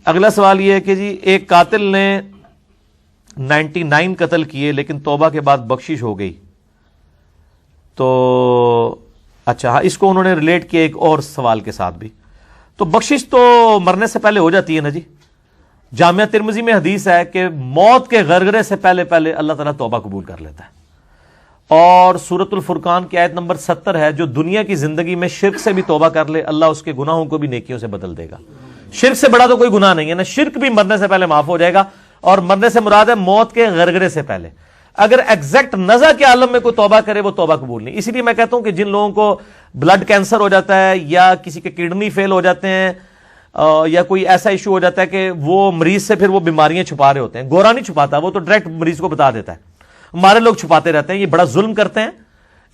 اگلا سوال یہ ہے کہ جی ایک قاتل نے 99 قتل کیے لیکن توبہ کے بعد بخشش ہو گئی، تو اچھا ہاں، اس کو انہوں نے ریلیٹ کیا ایک اور سوال کے ساتھ بھی. تو بخشش تو مرنے سے پہلے ہو جاتی ہے نا جی. جامعہ ترمذی میں حدیث ہے کہ موت کے غرغرے سے پہلے پہلے اللہ تعالیٰ توبہ قبول کر لیتا ہے. اور سورۃ الفرقان کی آیت نمبر 70 ہے، جو دنیا کی زندگی میں شرک سے بھی توبہ کر لے اللہ اس کے گناہوں کو بھی نیکیوں سے بدل دے گا. شرک سے بڑا تو کوئی گناہ نہیں ہے نا، شرک بھی مرنے سے پہلے معاف ہو جائے گا. اور مرنے سے مراد ہے موت کے غرغرے سے پہلے. اگر ایگزیکٹ نزع کے عالم میں کوئی توبہ کرے وہ توبہ قبول نہیں. اسی لیے میں کہتا ہوں کہ جن لوگوں کو بلڈ کینسر ہو جاتا ہے یا کسی کے کڈنی فیل ہو جاتے ہیں یا کوئی ایسا ایشو ہو جاتا ہے کہ وہ مریض سے پھر وہ بیماریاں چھپا رہے ہوتے ہیں، گورا نہیں چھپاتا، وہ تو ڈائریکٹ مریض کو بتا دیتا ہے. ہمارے لوگ چھپاتے رہتے ہیں، یہ بڑا ظلم کرتے ہیں.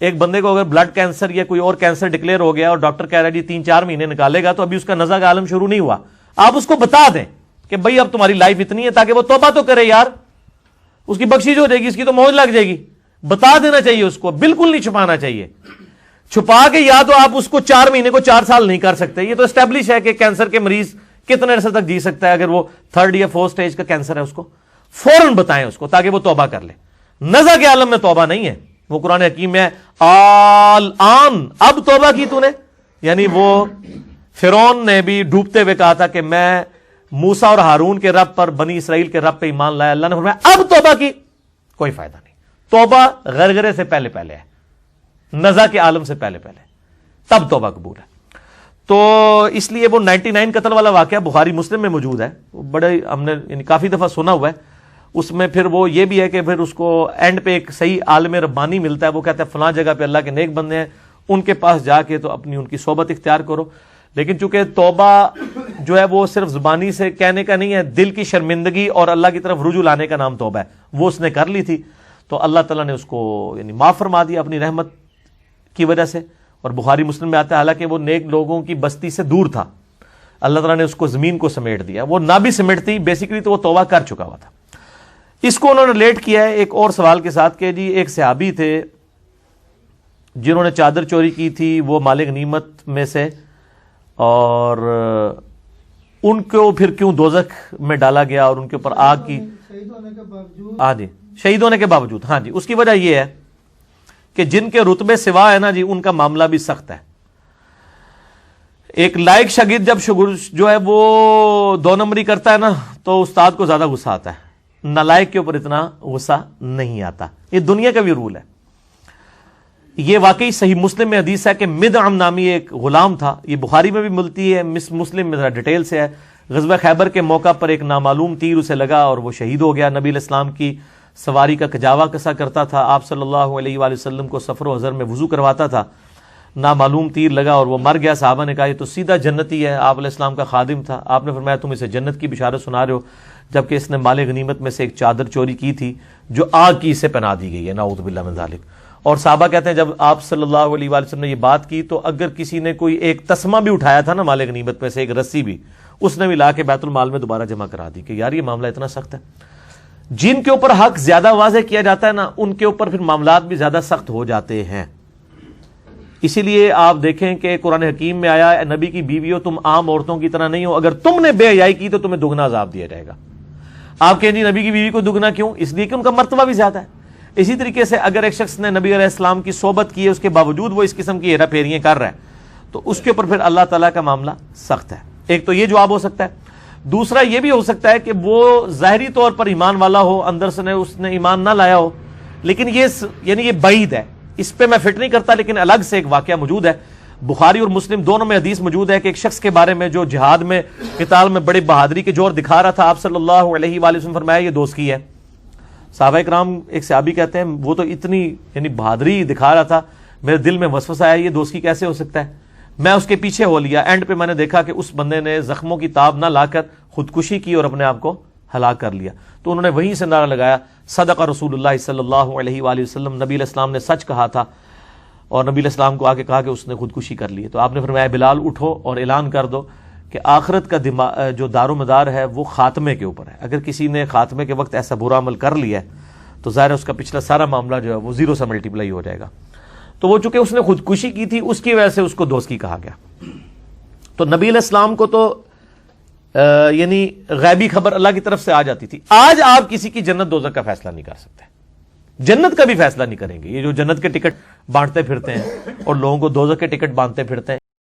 ایک بندے کو اگر بلڈ کینسر یا کوئی اور کینسر ڈکلیئر ہو گیا اور ڈاکٹر کہہ رہا ہے جی 3-4 مہینے نکالے گا، تو ابھی اس کا نزع کا عالم شروع نہیں ہوا. آپ اس کو بتا دیں کہ بھائی اب تمہاری لائف اتنی ہے، تاکہ وہ توبہ تو کرے یار، اس کی بخشش ہو جائے گی، اس کی تو موج لگ جائے گی. بتا دینا چاہیے اس کو، بالکل نہیں چھپانا چاہیے. چھپا کے یا تو آپ اس کو 4 مہینے کو 4 سال نہیں کر سکتے. یہ تو اسٹیبلش ہے کہ کینسر کے مریض کتنے عرصے تک جی سکتا ہے. اگر وہ 3rd یا 4th سٹیج کا کینسر ہے، اس کو فوراً بتائیں اس کو تاکہ وہ توبہ کر لے. نزع کے عالم میں توبہ نہیں ہے. وہ قرآن حکیم میں آن اب توبہ کی تو نے، یعنی وہ فرعون نے بھی ڈوبتے ہوئے کہا تھا کہ میں موسیٰ اور ہارون کے رب پر، بنی اسرائیل کے رب پہ ایمان لایا. اللہ نے فرمایا اب توبہ کی، کوئی فائدہ نہیں. توبہ غرغرے سے پہلے پہلے ہے، نزع کے عالم سے پہلے پہلے، تب توبہ قبول ہے. تو اس لیے وہ 99 قتل والا واقعہ بخاری مسلم میں موجود ہے، بڑے ہم نے یعنی کافی دفعہ سنا ہوا ہے. اس میں پھر وہ یہ بھی ہے کہ پھر اس کو اینڈ پہ ایک صحیح عالم ربانی ملتا ہے، وہ کہتا ہے فلاں جگہ پہ اللہ کے نیک بندے ہیں، ان کے پاس جا کے تو اپنی ان کی صحبت اختیار کرو. لیکن چونکہ توبہ جو ہے وہ صرف زبانی سے کہنے کا نہیں ہے، دل کی شرمندگی اور اللہ کی طرف رجوع لانے کا نام توبہ ہے. وہ اس نے کر لی تھی تو اللہ تعالیٰ نے اس کو یعنی معاف فرما دیا اپنی رحمت کی وجہ سے. اور بخاری مسلم میں آتا ہے حالانکہ وہ نیک لوگوں کی بستی سے دور تھا، اللہ تعالیٰ نے اس کو زمین کو سمیٹ دیا. وہ نہ بھی سمیٹتی بیسیکلی تو وہ توبہ کر چکا ہوا تھا. اس کو انہوں نے ریلیٹ کیا ہے ایک اور سوال کے ساتھ کہ جی ایک صحابی تھے جنہوں نے چادر چوری کی تھی، وہ مال غنیمت میں سے، اور ان کو پھر کیوں دوزخ میں ڈالا گیا اور ان کے اوپر آگ کی ہاں جی شہید ہونے کے باوجود. ہاں جی، اس کی وجہ یہ ہے کہ جن کے رتبے سوا ہے نا جی، ان کا معاملہ بھی سخت ہے. ایک لائق شاگرد جب جو ہے وہ 2 نمبری کرتا ہے نا تو استاد کو زیادہ غصہ آتا ہے، نالائق کے اوپر اتنا غصہ نہیں آتا. یہ دنیا کا بھی رول ہے. یہ واقعی صحیح مسلم میں حدیث ہے کہ مدعم نامی ایک غلام تھا، یہ بخاری میں بھی ملتی ہے، مسلم میں ذرا ڈیٹیل سے ہے. غزوہ خیبر کے موقع پر ایک نامعلوم تیر اسے لگا اور وہ شہید ہو گیا. نبی علیہ السلام کی سواری کا کجاوا کسا کرتا تھا، آپ صلی اللہ علیہ وآلہ وسلم کو سفر و حضر میں وضو کرواتا تھا. نامعلوم تیر لگا اور وہ مر گیا. صحابہ نے کہا یہ تو سیدھا جنتی ہے، آپ علیہ السلام کا خادم تھا. آپ نے فرمایا تم اسے جنت کی بشارت سنا رہے ہو، جبکہ اس نے مال غنیمت میں سے ایک چادر چوری کی تھی جو آگ کی اسے پہنا دی گئی ہے، نعوذ باللہ من ذالک. اور صحابہ کہتے ہیں جب آپ صلی اللہ علیہ وآلہ وسلم نے یہ بات کی تو اگر کسی نے کوئی ایک تسمہ بھی اٹھایا تھا نا مال غنیمت میں سے، ایک رسی بھی، اس نے بھی لا کے بیت المال میں دوبارہ جمع کرا دی کہ یار یہ معاملہ اتنا سخت ہے. جن کے اوپر حق زیادہ واضح کیا جاتا ہے نا، ان کے اوپر پھر معاملات بھی زیادہ سخت ہو جاتے ہیں. اسی لیے آپ دیکھیں کہ قرآن حکیم میں آیا ہے نبی کی بیویوں تم عام عورتوں کی طرح نہیں ہو، اگر تم نے بے حیائی کی تو تمہیں دگنا عذاب دیا جائے گا. آپ کہیں جی نبی کی بیوی کو دگنا کیوں؟ اس لیے کہ ان کا مرتبہ بھی زیادہ ہے. اسی طریقے سے اگر ایک شخص نے نبی علیہ السلام کی صحبت کی ہے، اس کے باوجود وہ اس قسم کی ہیرا پھیریاں کر رہا ہے، تو اس کے اوپر پھر اللہ تعالیٰ کا معاملہ سخت ہے. ایک تو یہ جواب ہو سکتا ہے. دوسرا یہ بھی ہو سکتا ہے کہ وہ ظاہری طور پر ایمان والا ہو، اندر سے اس نے ایمان نہ لایا ہو، لیکن یہ بعید ہے. اس پہ میں فٹ نہیں کرتا، لیکن الگ سے ایک واقعہ موجود ہے. بخاری اور مسلم دونوں میں حدیث موجود ہے کہ ایک شخص کے بارے میں جو جہاد میں قتال میں بڑی بہادری کے جوہر دکھا رہا تھا، آپ صلی اللہ علیہ وآلہ وسلم فرمایا یہ دوست کی ہے. صحابہ کرام ایک صحابی کہتے ہیں وہ تو اتنی یعنی بہادری دکھا رہا تھا، میرے دل میں وسوسہ آیا یہ دوست کی کیسے ہو سکتا ہے. میں اس کے پیچھے ہو لیا. اینڈ پہ میں نے دیکھا کہ اس بندے نے زخموں کی تاب نہ لا کر خودکشی کی اور اپنے آپ کو ہلاک کر لیا. تو انہوں نے وہیں سے نعرہ لگایا صدق رسول اللہ صلی اللہ علیہ وآلہ وسلم، نبی علیہ السلام نے سچ کہا تھا. اور نبی علیہ السلام کو آ کے کہا کہ اس نے خودکشی کر لی. تو آپ نے فرمایا بلال اٹھو اور اعلان کر دو کہ آخرت کا جو دار و مدار ہے وہ خاتمے کے اوپر ہے. اگر کسی نے خاتمے کے وقت ایسا برا عمل کر لیا ہے تو ظاہر ہے اس کا پچھلا سارا معاملہ جو ہے وہ 0 سے ملٹیپلائی ہو جائے گا. تو وہ چونکہ اس نے خودکشی کی تھی، اس کی وجہ سے اس کو دوستی کہا گیا. تو نبی علیہ السلام کو تو یعنی غیبی خبر اللہ کی طرف سے آ جاتی تھی. آج آپ کسی کی جنت دوزخ کا فیصلہ نہیں کر سکتے, جنت کا بھی فیصلہ نہیں کریں گے. یہ جو جنت کے ٹکٹ بانٹتے پھرتے ہیں اور لوگوں کو دوزخ کے ٹکٹ باندھتے پھرتے ہیں,